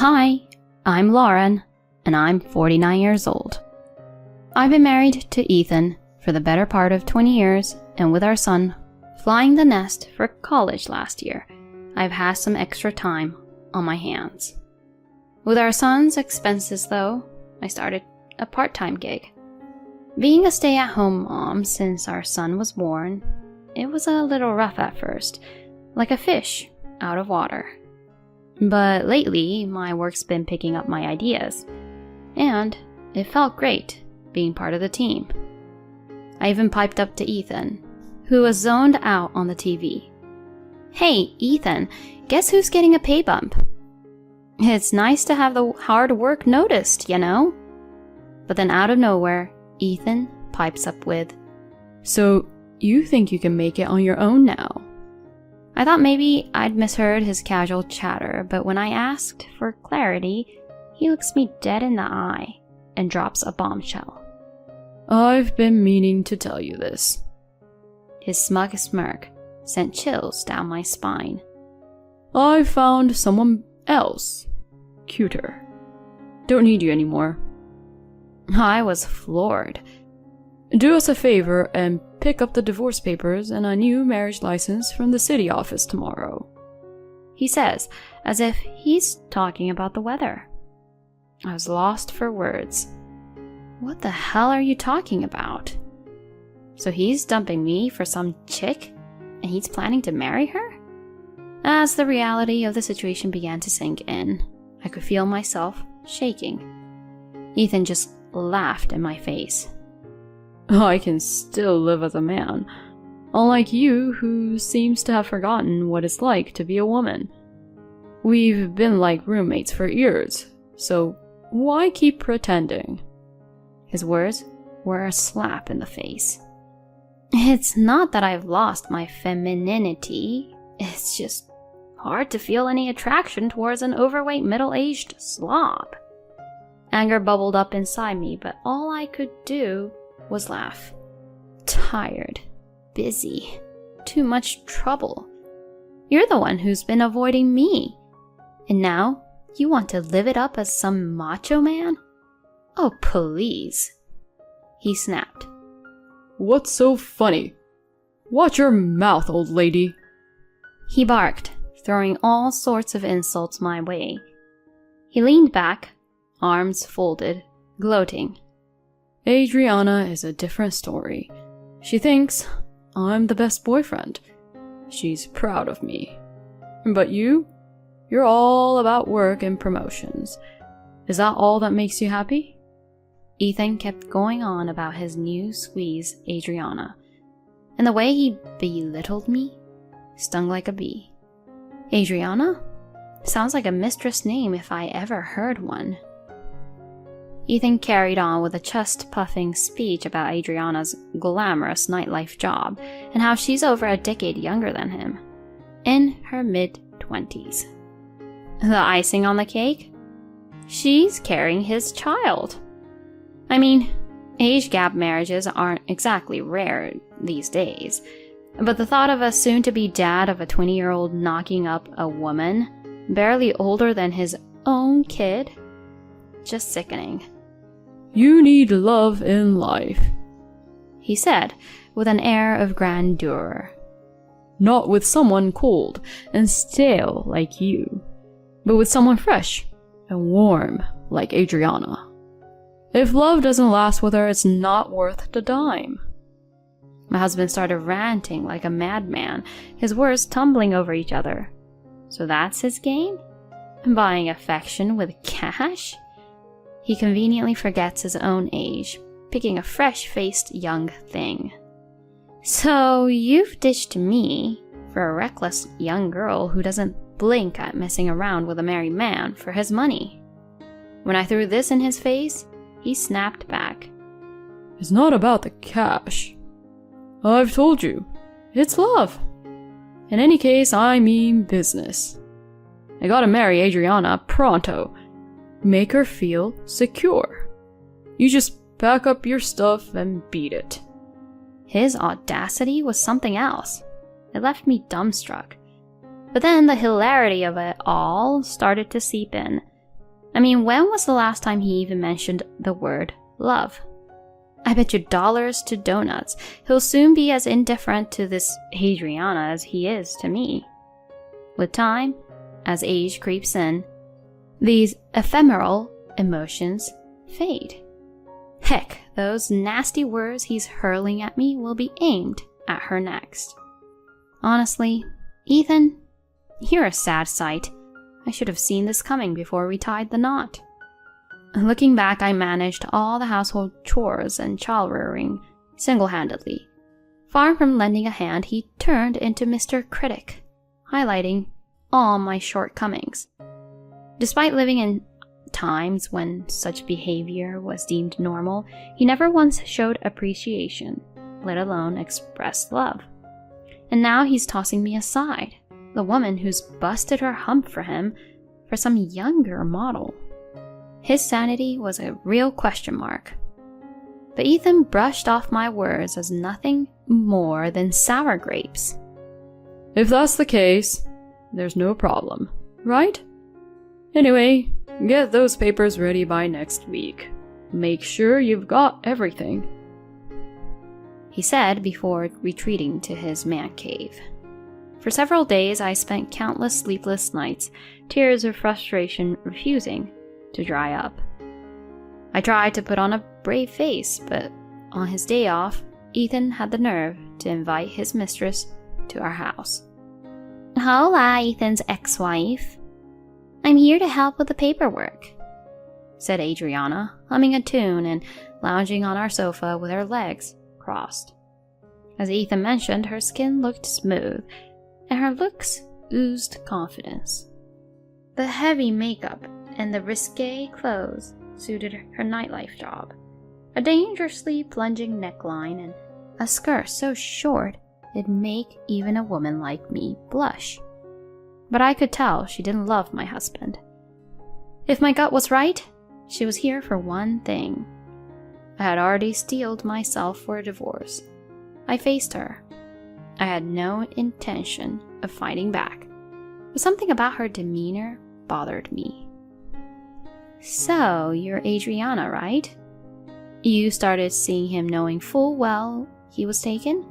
Hi, I'm Lauren, and I'm 49 years old. I've been married to Ethan for the better part of 20 years, and with our son flying the nest for college last year, I've had some extra time on my hands. With our son's expenses, though, I started a part-time gig. Being a stay-at-home mom since our son was born, it was a little rough at first, like a fish out of water. But lately, my work's been picking up my ideas, and it felt great being part of the team. I even piped up to Ethan, who was zoned out on the TV. Hey, Ethan, guess who's getting a pay bump? It's nice to have the hard work noticed, you know? But then out of nowhere, Ethan pipes up with, "So, you think you can make it on your own now?" I thought maybe I'd misheard his casual chatter, but when I asked for clarity, he looks me dead in the eye and drops a bombshell. "I've been meaning to tell you this." His smug smirk sent chills down my spine. "I found someone else, cuter. Don't need you anymore." I was floored. "Do us a favor and pick up the divorce papers and a new marriage license from the city office tomorrow," he says, as if he's talking about the weather. I was lost for words. What the hell are you talking about? So he's dumping me for some chick, and he's planning to marry her? As the reality of the situation began to sink in, I could feel myself shaking. Ethan just laughed in my face. "I can still live as a man, unlike you, who seems to have forgotten what it's like to be a woman. We've been like roommates for years, so why keep pretending?" His words were a slap in the face. It's not that I've lost my femininity, it's just hard to feel any attraction towards an overweight middle-aged slob. Anger bubbled up inside me, but all I could do was laugh. Tired, busy, too much trouble. You're the one who's been avoiding me. And now you want to live it up as some macho man? Oh, please. He snapped. "What's so funny? Watch your mouth, old lady." He barked, throwing all sorts of insults my way. He leaned back, arms folded, gloating. "Adriana is a different story. She thinks I'm the best boyfriend. She's proud of me. But you're all about work and promotions. Is that all that makes you happy?" Ethan kept going on about his new squeeze, Adriana, and the way he belittled me stung like a bee. Adriana? Sounds like a mistress name if I ever heard one. Ethan carried on with a chest-puffing speech about Adriana's glamorous nightlife job and how she's over a decade younger than him, in her mid-20s. The icing on the cake? She's carrying his child. I mean, age gap marriages aren't exactly rare these days, but the thought of a soon-to-be dad of a 20-year-old knocking up a woman barely older than his own kid? Just sickening. "You need love in life," he said with an air of grandeur. "Not with someone cold and stale like you, but with someone fresh and warm like Adriana. If love doesn't last with her, it's not worth the dime." My husband started ranting like a madman, his words tumbling over each other. So that's his game? Buying affection with cash? He conveniently forgets his own age, picking a fresh-faced young thing. "So you've ditched me for a reckless young girl who doesn't blink at messing around with a married man for his money." When I threw this in his face, he snapped back. "It's not about the cash. I've told you, it's love. In any case, I mean business. I gotta marry Adriana pronto. Make her feel secure. You just pack up your stuff and beat it." His audacity was something else. It left me dumbstruck. But then the hilarity of it all started to seep in. I mean, when was the last time he even mentioned the word love? I bet you dollars to donuts he'll soon be as indifferent to this Adriana as he is to me. With time, as age creeps in, these ephemeral emotions fade. Heck, those nasty words he's hurling at me will be aimed at her next. Honestly, Ethan, you're a sad sight. I should have seen this coming before we tied the knot. Looking back, I managed all the household chores and child rearing single-handedly. Far from lending a hand, he turned into Mr. Critic, highlighting all my shortcomings. Despite living in times when such behavior was deemed normal, he never once showed appreciation, let alone expressed love. And now he's tossing me aside, the woman who's busted her hump for him, for some younger model. His sanity was a real question mark. But Ethan brushed off my words as nothing more than sour grapes. If that's the case, there's no problem, right? Anyway, get those papers ready by next week. Make sure you've got everything, he said before retreating to his man cave. For several days, I spent countless sleepless nights, tears of frustration refusing to dry up. I tried to put on a brave face, but on his day off, Ethan had the nerve to invite his mistress to our house. Hola, Ethan's ex-wife. I'm here to help with the paperwork, said Adriana, humming a tune and lounging on our sofa with her legs crossed. As Ethan mentioned, her skin looked smooth, and her looks oozed confidence. The heavy makeup and the risque clothes suited her nightlife job. A dangerously plunging neckline and a skirt so short it'd make even a woman like me blush. But I could tell she didn't love my husband. If my gut was right, she was here for one thing. I had already steeled myself for a divorce. I faced her. I had no intention of fighting back, but something about her demeanor bothered me. So, you're Adriana, right? You started seeing him knowing full well he was taken?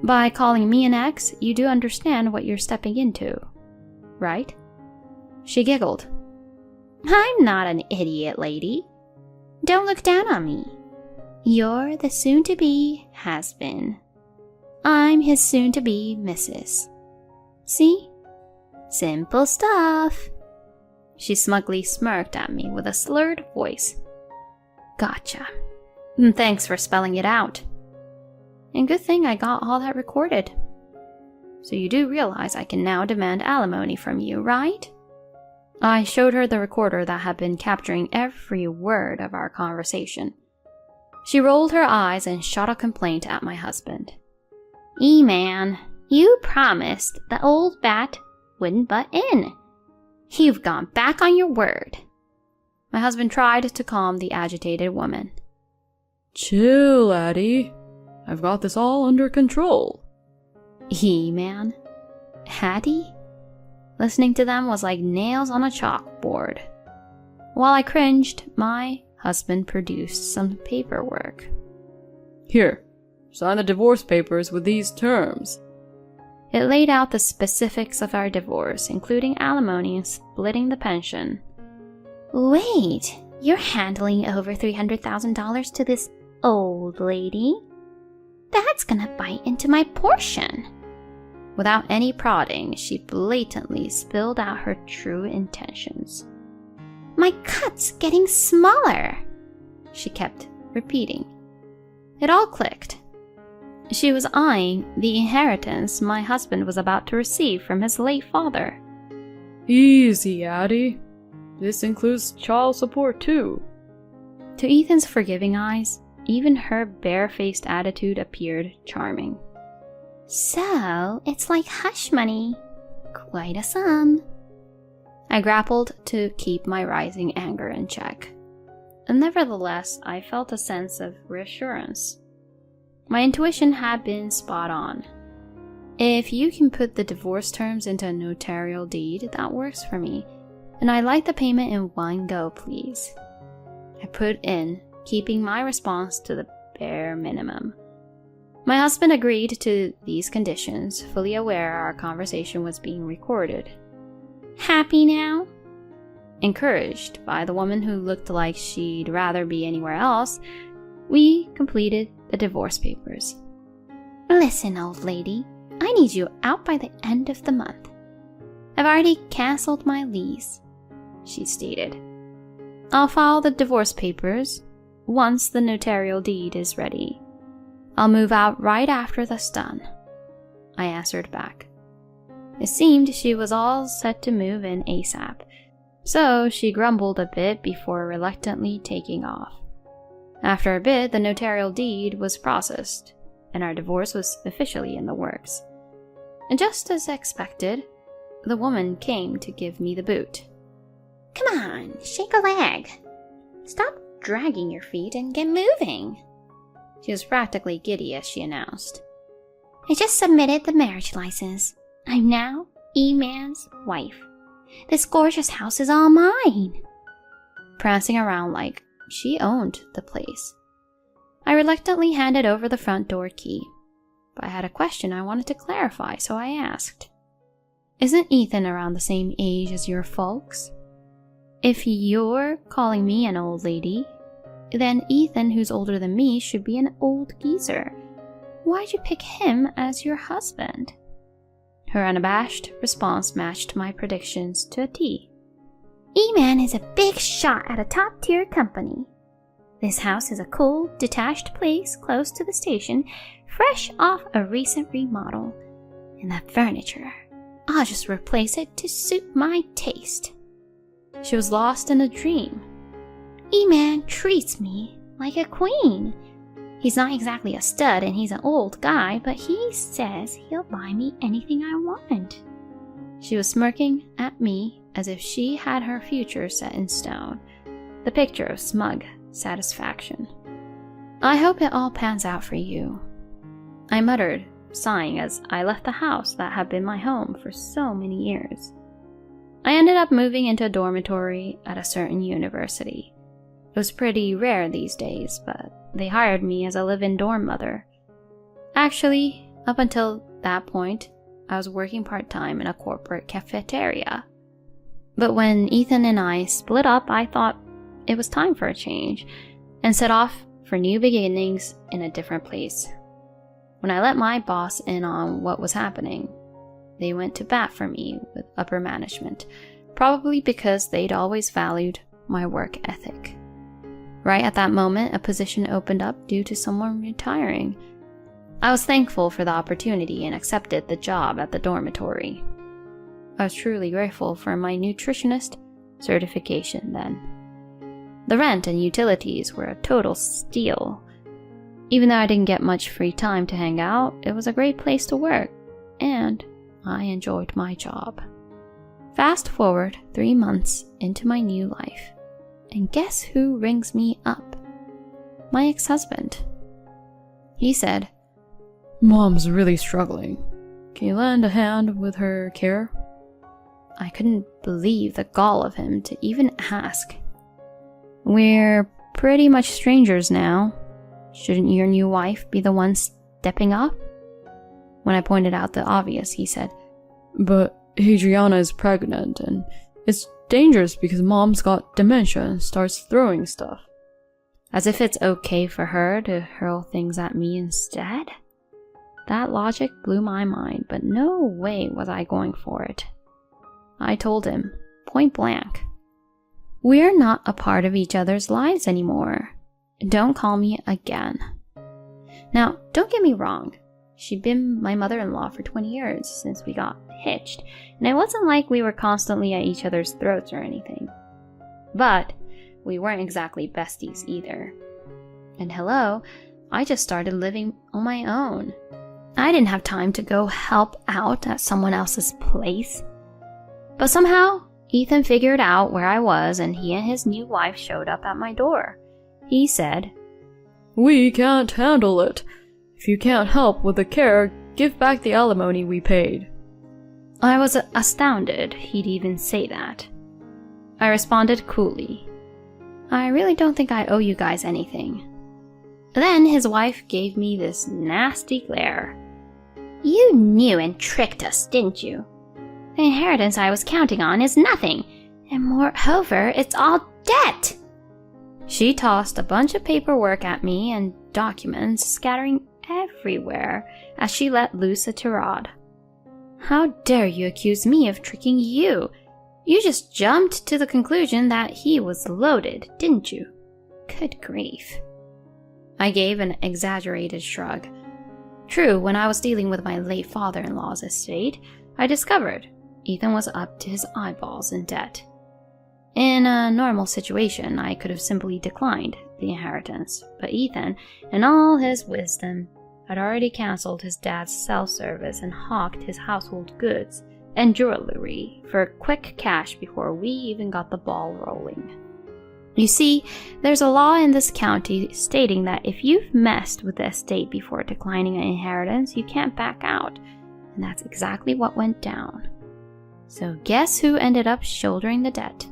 By calling me an ex, you do understand what you're stepping into, right? She giggled. I'm not an idiot, lady. Don't look down on me. You're the soon-to-be has-been. I'm his soon-to-be missus. See? Simple stuff. She smugly smirked at me with a slurred voice. Gotcha. Thanks for spelling it out. And good thing I got all that recorded. So you do realize I can now demand alimony from you, right? I showed her the recorder that had been capturing every word of our conversation. She rolled her eyes and shot a complaint at my husband. E-man, you promised the old bat wouldn't butt in. You've gone back on your word. My husband tried to calm the agitated woman. Chill, Addie. I've got this all under control. E-man? Hattie? Listening to them was like nails on a chalkboard. While I cringed, my husband produced some paperwork. Here, sign the divorce papers with these terms. It laid out the specifics of our divorce, including alimony and splitting the pension. Wait, you're handling over $300,000 to this old lady? That's gonna bite into my portion. Without any prodding, she blatantly spilled out her true intentions. My cut's getting smaller, she kept repeating. It all clicked. She was eyeing the inheritance my husband was about to receive from his late father. Easy, Addie. This includes child support too. To Ethan's forgiving eyes, even her bare-faced attitude appeared charming. So, it's like hush money. Quite a sum. I grappled to keep my rising anger in check. And nevertheless, I felt a sense of reassurance. My intuition had been spot on. If you can put the divorce terms into a notarial deed, that works for me. and I'd like the payment in one go, please. I put in, keeping my response to the bare minimum. My husband agreed to these conditions, fully aware our conversation was being recorded. Happy now? Encouraged by the woman who looked like she'd rather be anywhere else, we completed the divorce papers. Listen, old lady, I need you out by the end of the month. I've already cancelled my lease, she stated. I'll file the divorce papers once the notarial deed is ready. I'll move out right after that's done, I answered back. It seemed she was all set to move in ASAP, so she grumbled a bit before reluctantly taking off. After a bit, the notarial deed was processed, and our divorce was officially in the works. And just as expected, the woman came to give me the boot. Come on, shake a leg. Stop dragging your feet and get moving. She was practically giddy as she announced. I just submitted the marriage license. I'm now E-Man's wife. This gorgeous house is all mine. Prancing around like she owned the place. I reluctantly handed over the front door key, but I had a question I wanted to clarify, so I asked. Isn't Ethan around the same age as your folks? If you're calling me an old lady, then Ethan, who's older than me, should be an old geezer. Why'd you pick him as your husband? Her unabashed response matched my predictions to a T. E-Man is a big shot at a top-tier company. This house is a cool, detached place close to the station, fresh off a recent remodel. And the furniture, I'll just replace it to suit my taste. She was lost in a dream. E-Man treats me like a queen. He's not exactly a stud and he's an old guy, but he says he'll buy me anything I want. She was smirking at me as if she had her future set in stone, the picture of smug satisfaction. I hope it all pans out for you, I muttered, sighing as I left the house that had been my home for so many years. I ended up moving into a dormitory at a certain university. It was pretty rare these days, but they hired me as a live-in dorm mother. Actually, up until that point, I was working part-time in a corporate cafeteria. But when Ethan and I split up, I thought it was time for a change and set off for new beginnings in a different place. When I let my boss in on what was happening, they went to bat for me with upper management, probably because they'd always valued my work ethic. Right at that moment, a position opened up due to someone retiring. I was thankful for the opportunity and accepted the job at the dormitory. I was truly grateful for my nutritionist certification then. The rent and utilities were a total steal. Even though I didn't get much free time to hang out, it was a great place to work, and I enjoyed my job. Fast forward 3 months into my new life, and guess who rings me up? My ex-husband. He said, Mom's really struggling. Can you lend a hand with her care? I couldn't believe the gall of him to even ask. We're pretty much strangers now. Shouldn't your new wife be the one stepping up? When I pointed out the obvious, he said, But Adriana is pregnant and it's dangerous because Mom's got dementia and starts throwing stuff. As if it's okay for her to hurl things at me instead? That logic blew my mind, but no way was I going for it. I told him, point blank, we're not a part of each other's lives anymore. Don't call me again. Now, don't get me wrong. She'd been my mother-in-law for 20 years since we got hitched, and it wasn't like we were constantly at each other's throats or anything. But we weren't exactly besties either. And hello, I just started living on my own. I didn't have time to go help out at someone else's place. But somehow, Ethan figured out where I was and he and his new wife showed up at my door. He said, We can't handle it. If you can't help with the care, give back the alimony we paid. I was astounded he'd even say that. I responded coolly. I really don't think I owe you guys anything. Then his wife gave me this nasty glare. You knew and tricked us, didn't you? The inheritance I was counting on is nothing, and moreover, it's all debt. She tossed a bunch of paperwork at me and documents scattering everywhere as she let loose a tirade. How dare you accuse me of tricking you? You just jumped to the conclusion that he was loaded, didn't you? Good grief. I gave an exaggerated shrug. True, when I was dealing with my late father-in-law's estate, I discovered Ethan was up to his eyeballs in debt. In a normal situation, I could have simply declined the inheritance, but Ethan, in all his wisdom, had already cancelled his dad's cell service and hawked his household goods and jewelry for quick cash before we even got the ball rolling. You see, there's a law in this county stating that if you've messed with the estate before declining an inheritance, you can't back out, and that's exactly what went down. So guess who ended up shouldering the debt?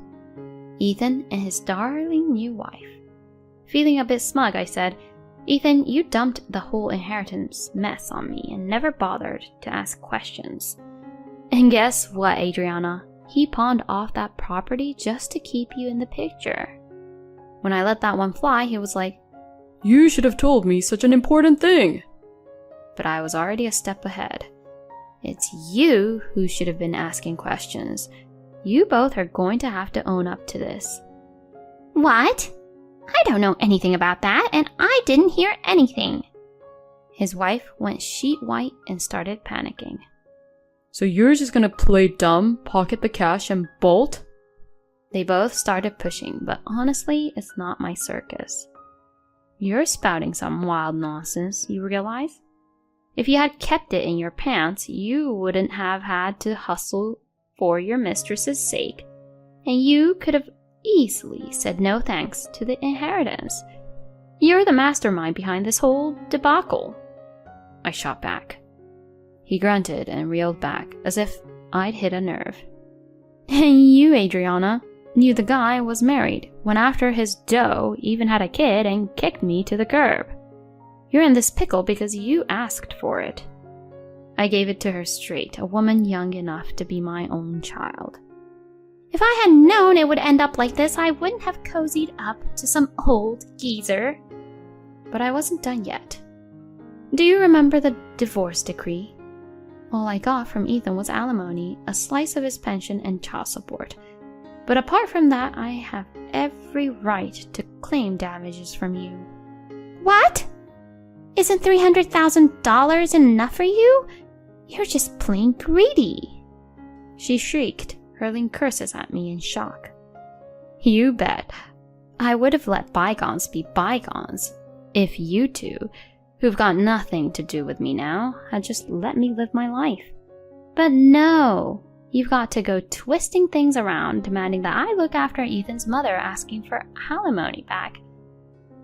Ethan and his darling new wife. Feeling a bit smug, I said, Ethan, you dumped the whole inheritance mess on me and never bothered to ask questions. And guess what, Adriana? He pawned off that property just to keep you in the picture. When I let that one fly, he was like, You should have told me such an important thing. But I was already a step ahead. It's you who should have been asking questions. You both are going to have to own up to this. What? I don't know anything about that, and I didn't hear anything. His wife went sheet white and started panicking. So you're just gonna play dumb, pocket the cash, and bolt? They both started pushing, but honestly, it's not my circus. You're spouting some wild nonsense, you realize? If you had kept it in your pants, you wouldn't have had to hustle for your mistress's sake, and you could have easily said no thanks to the inheritance. You're the mastermind behind this whole debacle. I shot back. He grunted and reeled back, as if I'd hit a nerve. And you, Adriana, knew the guy was married, went after his dough, even had a kid, and kicked me to the curb. You're in this pickle because you asked for it. I gave it to her straight, a woman young enough to be my own child. If I had known it would end up like this, I wouldn't have cozied up to some old geezer. But I wasn't done yet. Do you remember the divorce decree? All I got from Ethan was alimony, a slice of his pension, and child support. But apart from that, I have every right to claim damages from you. What? Isn't $300,000 enough for you? You're just plain greedy. She shrieked, hurling curses at me in shock. You bet. I would have let bygones be bygones if you two, who've got nothing to do with me now, had just let me live my life. But no, you've got to go twisting things around, demanding that I look after Ethan's mother, asking for alimony back.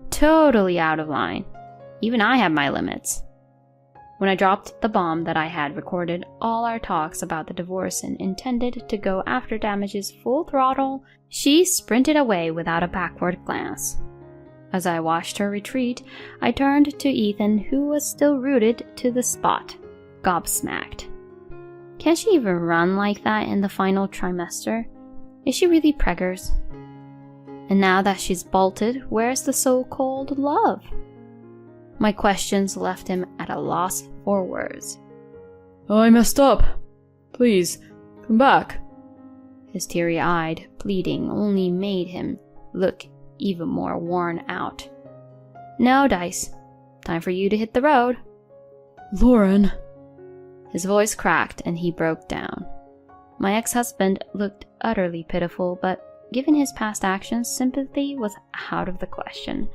Totally out of line. Even I have my limits. When I dropped the bomb that I had recorded all our talks about the divorce and intended to go after damages full throttle, she sprinted away without a backward glance. As I watched her retreat, I turned to Ethan, who was still rooted to the spot, gobsmacked. Can she even run like that in the final trimester? Is she really preggers? And now that she's bolted, where's the so-called love? My questions left him at a loss for words. I messed up. Please, come back. His teary-eyed pleading only made him look even more worn out. No, Dice. Time for you to hit the road. Lauren. His voice cracked and he broke down. My ex-husband looked utterly pitiful, but given his past actions, sympathy was out of the question.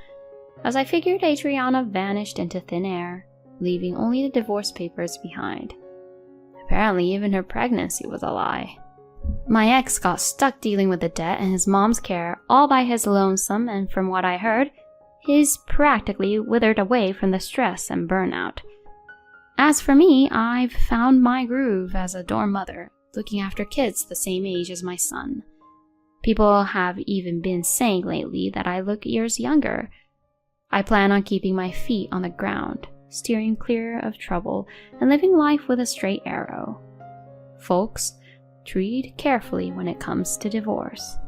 As I figured, Adriana vanished into thin air, leaving only the divorce papers behind. Apparently, even her pregnancy was a lie. My ex got stuck dealing with the debt and his mom's care all by his lonesome, and from what I heard, he's practically withered away from the stress and burnout. As for me, I've found my groove as a dorm mother, looking after kids the same age as my son. People have even been saying lately that I look years younger. I plan on keeping my feet on the ground, steering clear of trouble, and living life with a straight arrow. Folks, tread carefully when it comes to divorce.